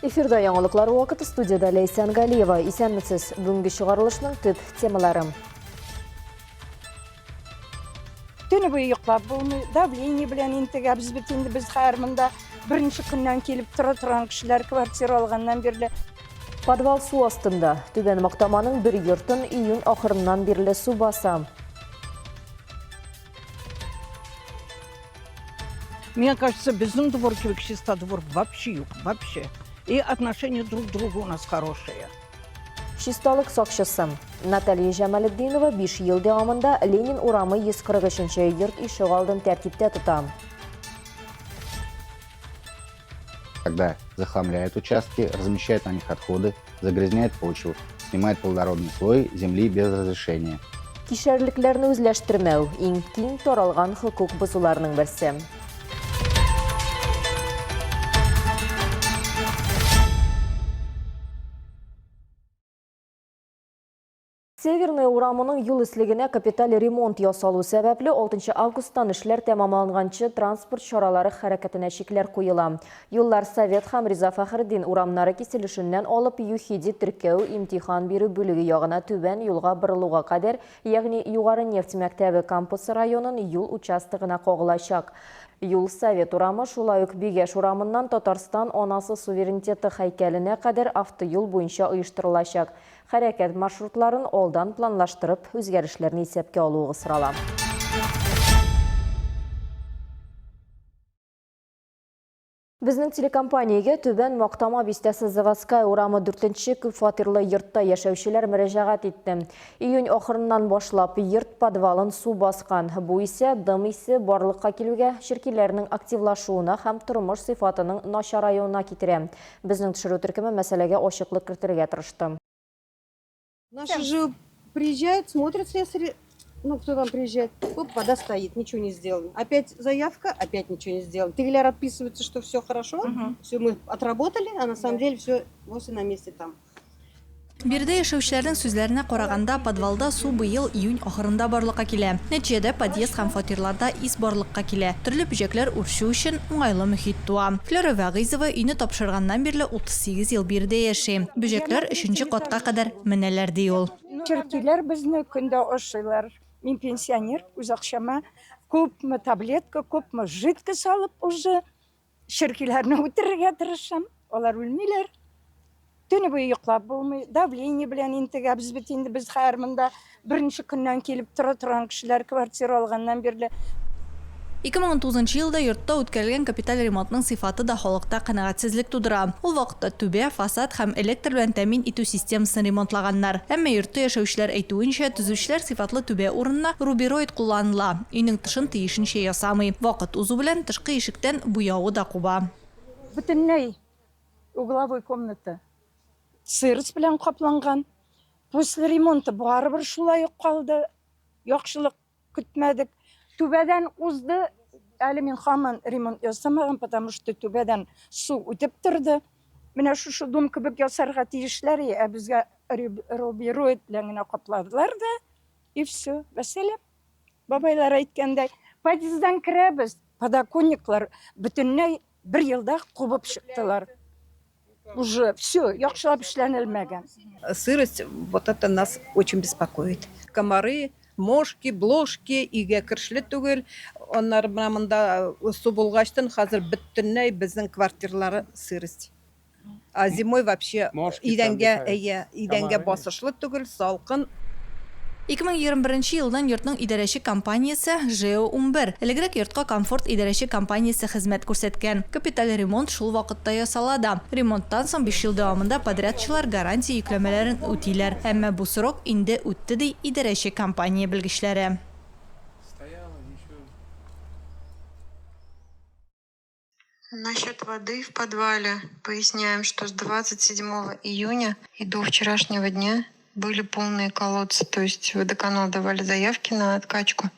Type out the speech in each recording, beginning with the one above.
Эфирда яңалыклар вакыты, студияда Лейсан Галиева. Исәнмесез, бүгінгі шығарылышның төп темалары. Түні бойы йоклап булмый, давление белән интегә без бит инде без хәрмендә беренче көннән килеп торган кешеләр квартира алганнан бирле. Подвал су астында. Түбән Мактаманың бер йортын июнь ахырыннан бирле су баса. Мне кажется, безумно двор чисто двор вообще yok, вообще. И отношения друг к другу у нас хорошие. Чисталык сакчысы. Наталья Жамалетдинова 5 ел дәвамында Ленин урамы 143-нче йорт ишек алдын тәртиптә тота. Когда захламляет участки, размещает на них отходы, загрязняет почву, снимает плодородный слой земли без разрешения. Кишәрлекләрне үзләштермәү иң киң таралган хокук бозуларның берсе. Северный урамының юл ислегенә капиталь ремонт ясалу сәбәпле 6 августтан эшләр тәмамланганчы транспорт чаралары хәрәкәтенә чикләр куела. Юллар Совет һәм Риза Фәхреддин урамнары киселешеннән алып ЮХИДИ теркәү имтихан бирү бүлеге ягына түбән юлга борылуга кадәр, ягъни Югары нефть мәктәбе кампусы районын юл участогына кагылачак. Юл Совет урамы шулай ук Бигәш урамыннан Татарстан анасы суверенитеты һәйкәленә кадәр автоюл буенча оештырылачак. Хәрәкәт маршрутларын алдан планлаштырып, үзгәрешләрне исәпкә алуы сорала. Безнең телекомпаниягә Түбән Мактама бистәсе Заводская урамы 4-нче күп фатирлы йортта яшәүчеләр мөрәҗәгать итте. Июнь ахырыннан башлап йорт подвалын су баскан. Бу исә дым исе барлыкка килүгә, ширкиләрнең активлашуына һәм тормыш сыйфатының начараюына китерә. Безнең төшерү төркеме мәсьәләгә ачыклык кертергә тырышты. Наши же приезжают, смотрят слесари, ну кто там приезжает, оп, вода стоит, ничего не сделано. Опять заявка, опять ничего не сделано. Тегеляр отписывается, что все хорошо, все мы отработали, а на самом деле все вот и на месте там. Бирдә яшәүчеләрнең сүзләренә караганда, подвалда су быел июнь ахырында барлыкка килә. Нәтиҗәдә подъезд һәм фатирларда ис барлыкка килә. Төрле бөҗәкләр үрчү өчен уңайлы мөхит туа. Флора Вәгыйзова өйне тапшырганнан бирле 38 ел бирдә яши. Бөҗәкләр 3-нче катка кадәр менәләр ди ул. Ширкиләр безне көндә ашыйлар. Мин пенсионер, үз акчама күпме таблетка, күпме жидкость алып уже ширкиләрне үтерергә тырышам. Алар үлмиләр. Түні бойы йоклап булмый, давление белән интегә без бит инде без хәрмендә беренче көннән килеп торган кешеләр квартира алганнан бирле. 2019 елда йортта үткәрелгән капиталь ремонтның сыйфаты да халыкта канәгатьсезлек тудыра. Ул вакытта түбә, фасад һәм электр белән тәмин итү системасын ремонтлаганнар. Әмма йортта яшәүчеләр әйтүенчә, төзүчеләр сыйфатлы түбә урынына рубероид кулланыла. Өйнең тышын тиешенчә ясамый. Вакыт узу белән тышкы ишектән буяуы да куба. Бөтенләй угловой комната сырыс белән капланган. После ремонта барыбер шулай ук калды. Яхшылык көтмәдек. Түбәдән узды. Әле мин һаман ремонт ясамаган, потому что түбәдән су үтеп торды. Менә шушы дом кебек ясарга тиешләр, ә безгә рубероид белән генә капладылар да. И все. Вәсәләм. Бабайлар әйткәндәй, подъезддан керәбез, подоконниклар бөтенләй бер елда кубып чыктылар. Уже все, яхшылап эшләнелмәгән. Сырость, вот это нас очень беспокоит. Комары, мошки, блошки, иге кершле түгел. Onlar мында су булгачтан хәзер бөтенләй безнең квартиралары сырость. А зимой вообще идәнгә басышлы түгел, салкын. 2021 елдан йортның идарәче компаниясе ЖЭО-11. Элегрәк йортка комфорт идарәче компаниясе хезмәт күрсәткән. Капиталь ремонт шул вакытта ясалада. Ремонттан соң 5 ел дәвамында подрядчылар гарантия йөкләмәләрен үтиләр. Әмма бу срок инде үтте ди идарәче компания белгечләре. Насчет воды в подвале поясняем, что с 27 июня и до вчерашнего дня были полные колодцы, то есть водоканал давали заявки на откачку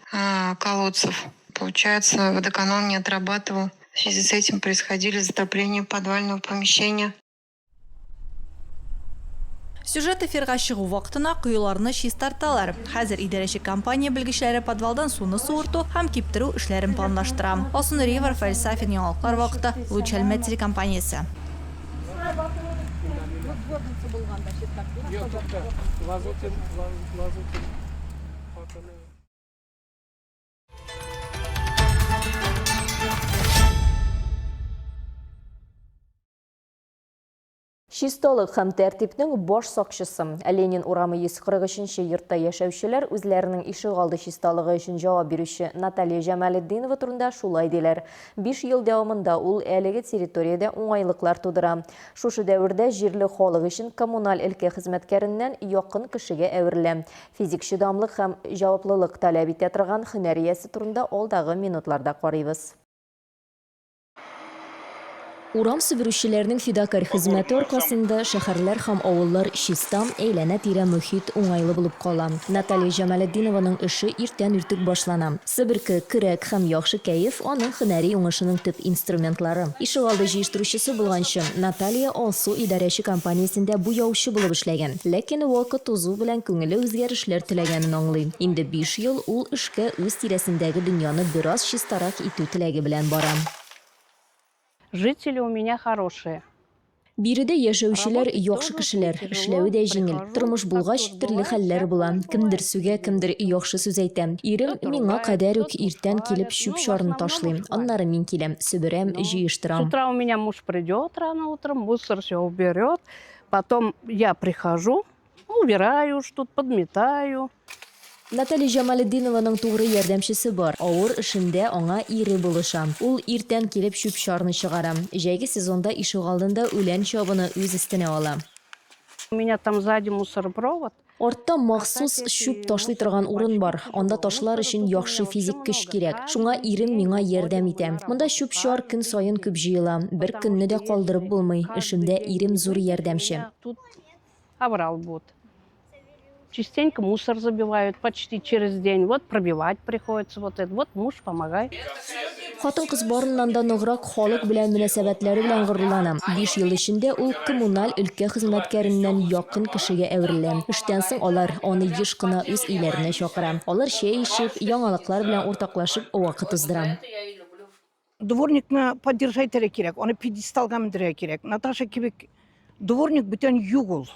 колодцев. Получается, водоканал не отрабатывал. В связи с этим происходили затопления подвального помещения. Сюжет эфирга чыгу вакытына кыюларны чистарталар. Хәзер идарәче компания белгечләре подвалдан суны суырту һәм киптерү эшләрен планлаштыра. Осун Ривер Фәлсафин яңалыклар вакыты Луч Әлмәт телекомпаниясе. дежурница болганда Шистолык һәм тәртипнең баш сакчысы Ленин урамы 143-нче йортта яшәүчеләр үзләренең ишегалды чисталыгы өчен җавап бирүче Наталья Җамалетдинова турында шулай диләр. 5 ел дәвамында ул әлеге территориядә уңайлыклар тудыра. Шушы дәвердә җирле халык өчен коммуналь өлкә хезмәткәреннән якын кешегә әверелә. Физик чыдамлык һәм җаваплылык таләп итә торган һөнәриясе турында алдагы минутларда карыйбыз. Урам сөбүрүчеләрнең фидакар хезмәте аркасында шәһәрләр һәм авыллар чистам, әйләнә-тирә мөхит уңайлы булып кала. Наталья Җамалетдинованың эше иртән-иртүк башлана. Себерке, көрәк һәм яхшы кәеф аның һөнәри уңышының төп инструментлары. Ишегалды җыештыручысы булганчы, Наталья Алсу идарәче компаниясендә буяучы булып эшләгән. Ләкин вакыт узу белән күңеле үзгәрешләр теләгәнен аңлый. Инде 5 ел ул эшкә үз тирәсендәге дөньяны бераз чистарак итү теләге белән бара. Жители у меня хорошие. Биредә яшәүчеләр яхшы кешеләр, эшләүе дә җиңел. Тормыш булгач, төрле хәлләр була. Кемдер сүгә, кемдер яхшы сүз әйтә. Ирем миңа кадәр үк иртән килеп чүп шарын ташлый. Аннары мин киләм, сөберәм, С җыештырам. утра у меня муж придет рано утром, мусор все уберет. Потом я прихожу, убираю, что-то подметаю. Наталья Җамалетдинованың тугры ярдәмчесе бар. Авыр эшендә аңа ире булыша. Ул иртән килеп чүп шарны чыгара. Җәйге сезонда ишегалдында үлән чабыны үз өстенә ала. У меня там сзади мусоропровод. Артта махсус чүп ташлый торган урын бар. Анда ташлар өчен яхшы физик көч кирәк. Шуңа ирем миңа ярдәм итә. Монда чүп шар көн саен күп җыела. Бер көнне дә калдырып булмый. Эшемдә ирем зур ярдәмче. Тут оврал будет. Частенько мусор забивают почти через день. Вот пробивать приходится. Вот это. Вот муж помогает. Хатын-кыз барыннан да ныграк халык белән мөнәсәбәтләре белән горурлана. 5 ел эчендә ул коммуналь өлкә хезмәткәреннән якын кешегә әверелә. Эштән соң алар аны еш кына үз өйләренә чакыра. Алар чәй ичеп, яңалыклар белән уртаклашып вакыт уздыра. Дворникны поддержать керек, аны пьедесталга мендерә керек. Наташа кебек дворник бүтән юк ул.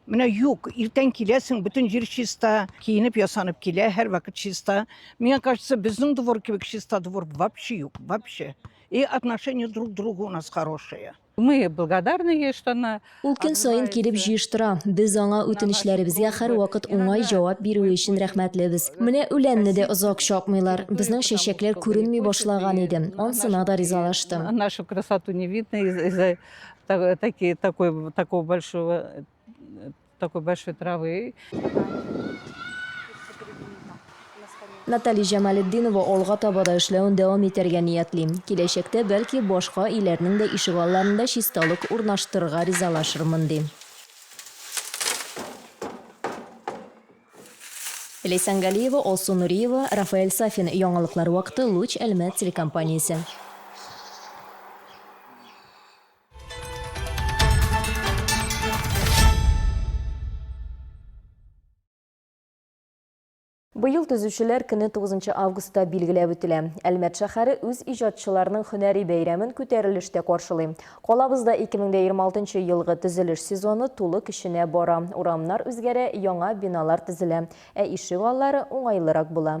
Менә юк, иртән киләсең, бүтән җир чиста, киенеп ясанып килә, һәр вакыт чиста. Мне кажется, безнең двор кебек чиста двор вообще юк, вообще. И отношения друг к другу у нас хорошие. Мы благодарны ей, что она... Ул көн сайын килеп җыештыра. Без аңа үтенечләребезгә һәр вакыт уңай җавап бирү өчен рәхмәтлебез. Менә үләнне дә озак чапмыйлар. Безнең чәчәкләр күренми башлаган иде. Ансына да ризалаштым. Нашу красоту не видно из-за такой большой травы. Наталья Җамалетдинова алга таба да эшләвен дәвам итәргә ниятли. Киләчәктә бәлки башка илләрнең дә ишегалларында чисталык урнаштырырга ризалашырмын ди. Лейсан Галиева, Алсу Нуриева, Рафаэль Сафин. Яңалыклар вакыты, Луч Әлмәт телекомпаниясе. Быел төзүчеләр көне 9 августта билгеләп үтелә. Әлмәт шәһәре үз иҗатчыларының һөнәри бәйрәмен күтәрелештә каршылый. Калабызда 2026 елгы төзелеш сезоны тулы көченә бара. Урамнар үзгәрә, яңа биналар төзелә, ә ишегаллары уңайлырак була.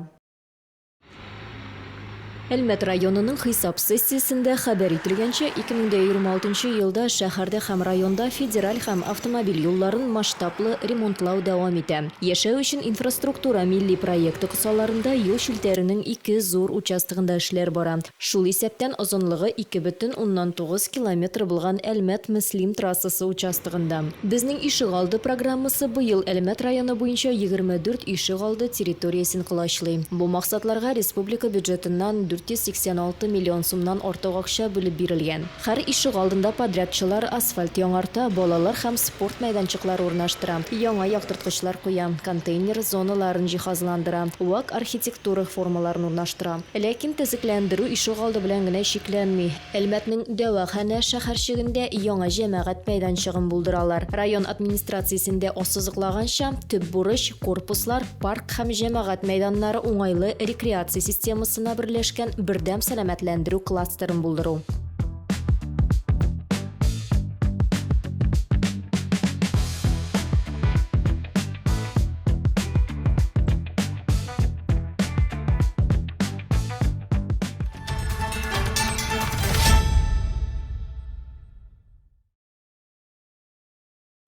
Әлмәт районының хисап сессиясендә хәбәр ителгәнчә, 2026 елда шәһәрдә һәм районда федераль һәм автомобиль юлларын масштаблы ремонтлау дәвам итә. Яшәү өчен инфраструктура милли проекты кысаларында юл шилтәренең 2 зур участогында эшләр бара. Шул исәптән озынлыгы 2,9 километр булган Әлмәт-Мөслим трассасы участогында. Безнең ишегалды программасы быел Әлмәт районы буенча 24 ишегалды территориясен кылачлый. Бу максатларга республика бюджетыннан 486 миллион сумнан артык акча бүлеп бирелгән. Һәр ишек алдында подрядчылар асфальт яңарта, балалар һәм спорт мәйданчыклары урнаштыра, яңа яктырткычлар куя, контейнер зоналарын җиһазландыра, вак архитектура формаларын урнаштыра. Ләкин төзекләндерү ишек алды белән генә шикләнми. Әлмәтнең дәваханә шәһәрчегендә яңа җәмәгать мәйданчыгын булдыралар. Район администрациясендә ассызыклаганча, төп бурыч корпуслар, парк һәм җәмәгать мәйданнары уңайлы рекреация системасына берләшкән бердәм сәламәтләндерү кластерын булдыру.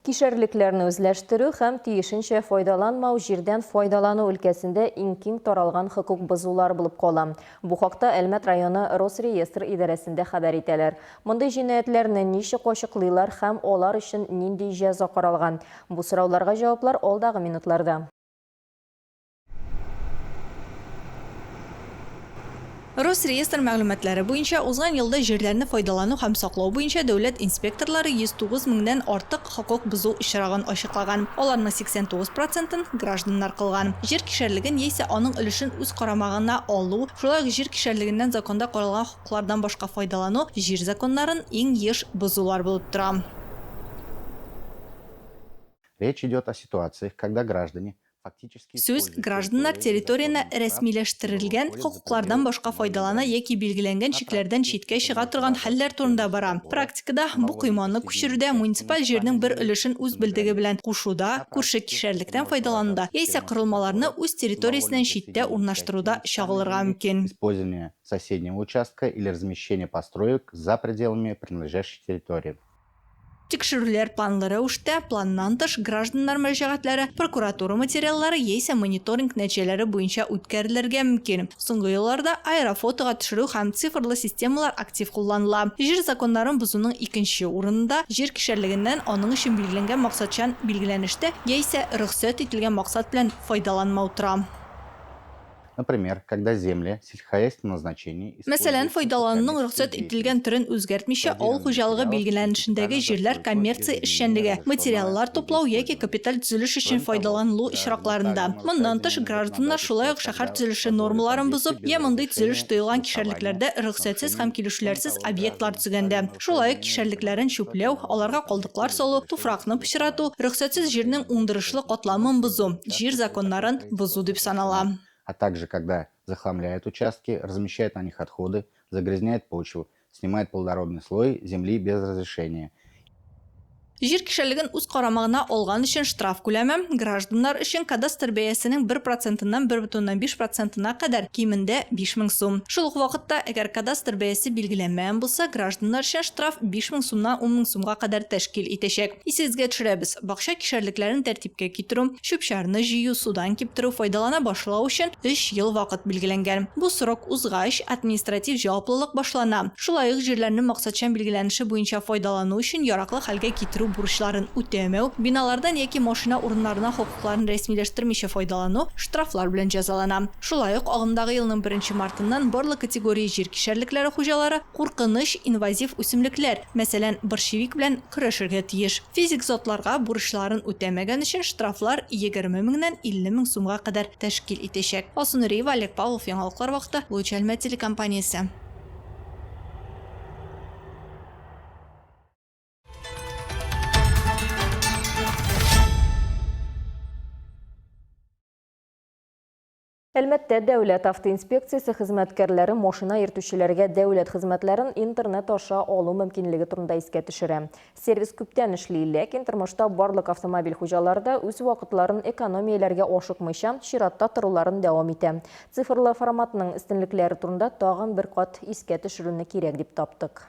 Кишәрлекләрне үзләштерү һәм тиешенчә файдаланмау җирдән файдалану өлкәсендә иң киң таралган хокук бозулар булып кала. Бу хакта Әлмәт районы Росреестр идарәсендә хәбәр итәләр. Мондый җинаятьләрне ничек ачыклыйлар һәм алар өчен нинди җәза каралган? Бу сорауларга җаваплар алдагы минутларда. Росреестр мәгълүматлары буенча узган елда җирләрне файдалану һәм саклау буенча дәүләт инспекторлары 109 меңнән артык хокук бозу очрагын ачыклаган. Аларның 89%-ын гражданнар кылган. Җир кишәрлеген яисә аның өлешен үз карамагына алу, шулай ук җир кишәрлегеннән законда каралган хокуклардан башка файдалану җир законнарын иң еш бозулар булып тора. Речь идет о ситуациях, когда граждане Сүз гражданнар территорияны рәсмиләштерелгән хокуклардан башка файдалана яки билгеләнгән чикләрдән читкә чыга торган хәлләр турында бара. Практикада бу койманы күчерүдә муниципаль җирнең бер өлешен үз белдеге белән кушуда, күрше кишәрлектән файдалануда яисә корылмаларны үз территориясеннән читтә урнаштыруда чагылырга мөмкин. Использование соседнего участка или размещение построек за пределами принадлежащей территории. Тикшерүләр планлы рәвештә планнан тыш гражданнар мөрәҗәгатьләре прокуратура материаллары яисә мониторинг нәтиҗәләре буенча үткәрелергә мөмкин. Соңгы елларда аэрофотога төшерү һәм цифрлы системалар актив кулланыла. Җир законнарын бозуның икенче урынында җир кишәрлегеннән аның өчен билгеләнгән максатчан билгеләнештә яисә рөхсәт ителгән максат белән файдаланмау тора. Например, когда земли сельскохозяйственного назначения... Мәсәлән, файдалануның рөхсәт ителгән төрен үзгәртмичә авыл хуҗалыгы билгеләнешендәге җирләр коммерция эшчәнлеге, материаллар туплау яки капиталь төзелеш өчен файдаланылу очракларында. Моннан тыш гражданнар шулай ук шәһәр төзелеше нормаларын бозып, я мондый төзелеш тыелган кишәрлекләрдә рөхсәтсез һәм килешүләрсез объектлар төзегәндә. Шулай ук кишәрлекләрен чүпләү, аларга калдыклар салу, туфракны пычрату, рөхсәтсез җирнең уңдырышлы катламын бозу, җир законнарын бозу дип санала. А также, когда захламляет участки, размещает на них отходы, загрязняет почву, снимает плодородный слой земли без разрешения. Җир кишәрлеген үз карамагына алган өчен штраф күләме гражданнар өчен кадастр бәясенең 1%-нан 1,5%-на кадәр кимендә 5000 сум. Шул ук вакытта, әгәр кадастр бәясе билгеләнмәгән булса, гражданнар өчен штраф 5000 сумнан 10000 сумга кадәр тәшкил итәчәк. Исегезгә төшерәбез, бакча кишәрлекләрен тәртипкә китерү, чүп-чарны җыю, судан киптерү файдалана башлау өчен 3 ел вакыт билгеләнгән. Бу срок узгач, административ җаваплылык башлана. Шулай ук җирләрне максатчан билгеләнеше буенча файдалану өчен яраклы хәлгә китерү бурычларын үтәмәү, биналардан яки машина урыннарына хокукларын рәсмиләштермичә файдалану штрафлар белән җәзалана. Шулай ук агымдагы елның 1 мартыннан барлык категория җир кишәрлекләре хуҗалары куркыныч инвазив үсемлекләр, мәсәлән, борщевик белән көрәшергә тиеш. Физик затларга бурычларын үтәмәгән өчен штрафлар 20 меңнән 50 мең сумга кадәр тәшкил итәчәк. Асунриева, Олег Павлов, Яңалыклар вакыты, Луч Әлмәт телекомпаниясе. Әлмәттә дәүләт автоинспекциясе хезмәткәрләре машина йөртүчеләргә дәүләт хезмәтләрен интернет аша алу мөмкинлеге турында искә төшерә. Сервис күптән эшли, ләкин тормышта барлык автомобиль хуҗалары да үз вакытларын экономияләргә ашыкмыйча чиратта торуларын дәвам итә. Цифрлы форматның өстенлекләре турында тагын бер кат искә төшерүне кирәк дип таптык.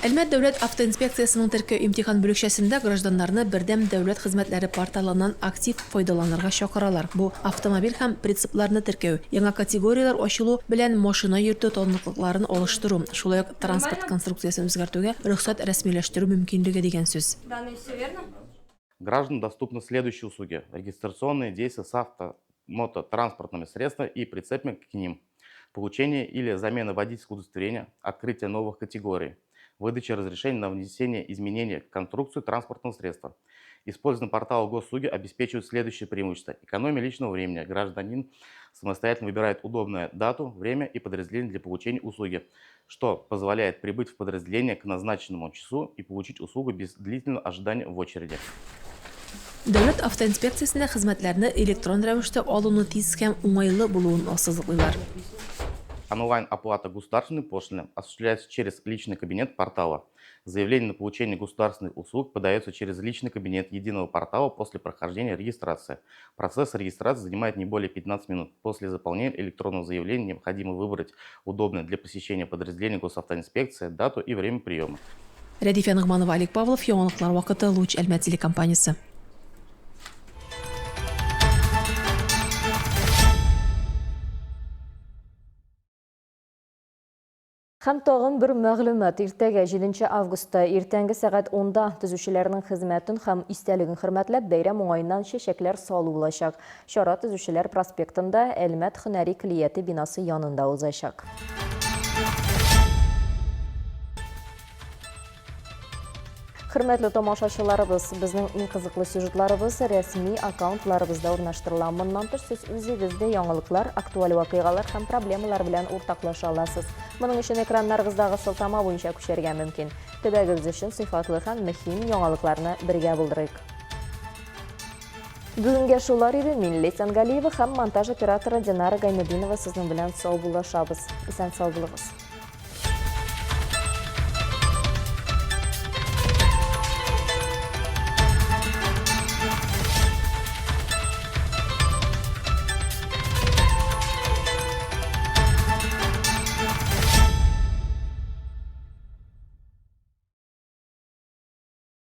Әлмәт дәүләт автоинспекциясының теркәү имтихан бүлекчәсендә гражданнарны бердәм дәүләт хезмәтләре порталыннан актив файдаланырга чакыралар. Бу автомобиль һәм прицепларны теркәү, яңа категориялар ачылу белән машина йөртү таныклыкларын алыштыру, шулай ук транспорт конструкциясын үзгәртүгә рөхсәт рәсмиләштерү мөмкинлеге дигән сүз. Гражданам доступны следующие услуги: регистрационные действия с мототранспортными средствами и прицепами к ним, получение или замена водительского удостоверения, открытие новых категорий, выдача разрешений на внесение изменений в конструкцию транспортного средства. Использование портала госуслуги обеспечивает следующее преимущество: экономия личного времени. Гражданин самостоятельно выбирает удобную дату, время и подразделение для получения услуги, что позволяет прибыть в подразделение к назначенному часу и получить услугу без длительного ожидания в очереди. Дәүләт автоинспекциясендә хезмәтләрне электрон рәвештә алуны тиз һәм уңайлы булуын ассызыклыйлар. Онлайн-оплата государственной пошлины осуществляется через личный кабинет портала. Заявление на получение государственных услуг подается через личный кабинет единого портала после прохождения регистрации. Процесс регистрации занимает не более 15 минут. После заполнения электронного заявления необходимо выбрать удобное для посещения подразделения госавтоинспекции дату и время приема. Рәдифә Нығманова, Олег Павлов, яңалыклар вакыты, Луч Әлмәт телекомпаниясе. Һәм тагын бер мәгълүмат: иртәгә 7 августта иртәнге сәгать 10-да төзүчеләрнең хезмәтен һәм истәлеген хөрмәтләп бәйрәм уңаеннан чәчәкләр салу булачак. Чара Төзүчеләр проспектында Әлмәт һөнәри клияте бинасы янында узачак. Хөрмәтле тамашачыларыбыз, безнең иң кызыклы сюжетларыбыз рәсми аккаунтларыбызда урнаштырыла. Моннан тыш сез үзегездә яңалыклар, актуаль вакыйгалар һәм проблемалар белән уртаклаша аласыз. Моның өчен экраннарыгыздагы сылтама буенча күчәргә мөмкин. Төбәгебез өчен сыйфатлы һәм мөһим яңалыкларны бергә булдырыйк. Бүгенгә шулар иде. Мин Лейсан Галиева һәм монтаж операторы Динара Гайнетдинова сезнең белән сау булашабыз. Исән сау булыгыз.